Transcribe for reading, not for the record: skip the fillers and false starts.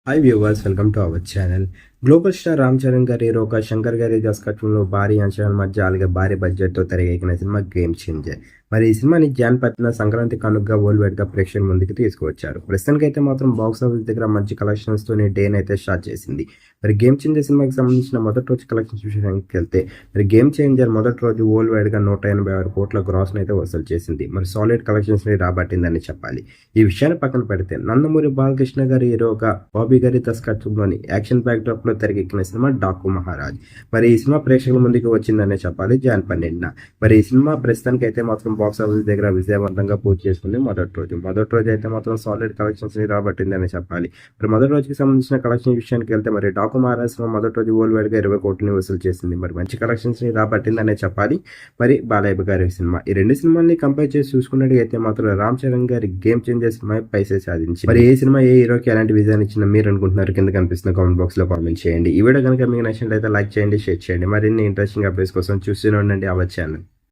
Hi viewers, welcome to our channel. Global star Ram Charan గారి హీరోగా శంకర్ గారి దర్శకత్వంలో భారీ అంచనాల మధ్య అలాగే భారీ బడ్జెట్తో తెరకెక్కిన సినిమా గేమ్ చేంజర్. మరి ఈ సినిమాని జాన్ 10న సంక్రాంతి కానుకగా వరల్డ్ వైడ్గా ప్రేక్షకుల ముందుకు తీసుకువచ్చారు. ప్రస్తుతానికైతే మాత్రం బాక్స్ ఆఫీస్ దగ్గర మంచి కలెక్షన్స్తోనే డేని అయితే స్టార్ట్ చేసింది. మరి గేమ్ చేంజర్ సినిమాకి సంబంధించిన మొదటి రోజు కలెక్షన్స్ విషయానికి వెళ్తే మరి గేమ్ చేంజర్ మొదటి రోజు వరల్డ్ వైడ్గా 186 కోట్ల గ్రాస్ని అయితే వసూలు చేసింది. మరి సాలిడ్ కలెక్షన్స్ని రాబట్టిందని చెప్పాలి. ఈ విషయాన్ని పక్కన పెడితే నందమూరి బాలకృష్ణ గారి హీరోగా బాబీ గారి దర్శకత్వంలోని యాక్షన్ బ్యాక్డ్రాప్లో తెరకెక్కిన సినిమా డాకు మహారాజ్. మరి ఈ సినిమా ప్రేక్షకుల ముందుకు వచ్చిందనే చెప్పాలి జాన్ 12న. మరి ఈ సినిమా ప్రస్తుతానికి అయితే మాత్రం బాక్స్ ఆఫీస్ దగ్గర విజయవంతంగా పూర్తి చేసుకుంది మొదటి రోజు అయితే మాత్రం సాలిడ్ కలెక్షన్స్ ని రాబట్టిందని చెప్పాలి. మరి మొదటి రోజుకి సంబంధించిన కలెక్షన్ విషయానికి వెళ్తే మరి డాకు మహారాజ్ సినిమా మొదటి రోజు వరల్డ్ వైడ్ గా 20 కోట్లని వసూలు చేసింది. మరి మంచి కలెక్షన్స్ ని రాబట్టిందనే చెప్పాలి. మరి బాలయ్య గారి సినిమా, ఈ రెండు సినిమాల్ని కంపేర్ చేసి చూసుకున్నట్టు మాత్రం రామ్ చరణ్ గారి గేమ్ చేంజర్ సినిమా పైసే సాధించి మరి ఏ సినిమా ఏ హీరోకి ఎలాంటి విజయాన్ని ఇచ్చిన మీరు అనుకుంటున్నారు కింద కనిపిస్తున్న కామెంట్ బాక్స్ లో కామెంట్ చేయండి. ఈ వీడియో కనుక మీకు నచ్చినట్లయితే లైక్ చేయండి, షేర్ చేయండి. మరిన్ని ఇంట్రెస్టింగ్ అప్డేట్స్ కోసం చూస్తూనే ఉండండి అవర్ ఛానల్.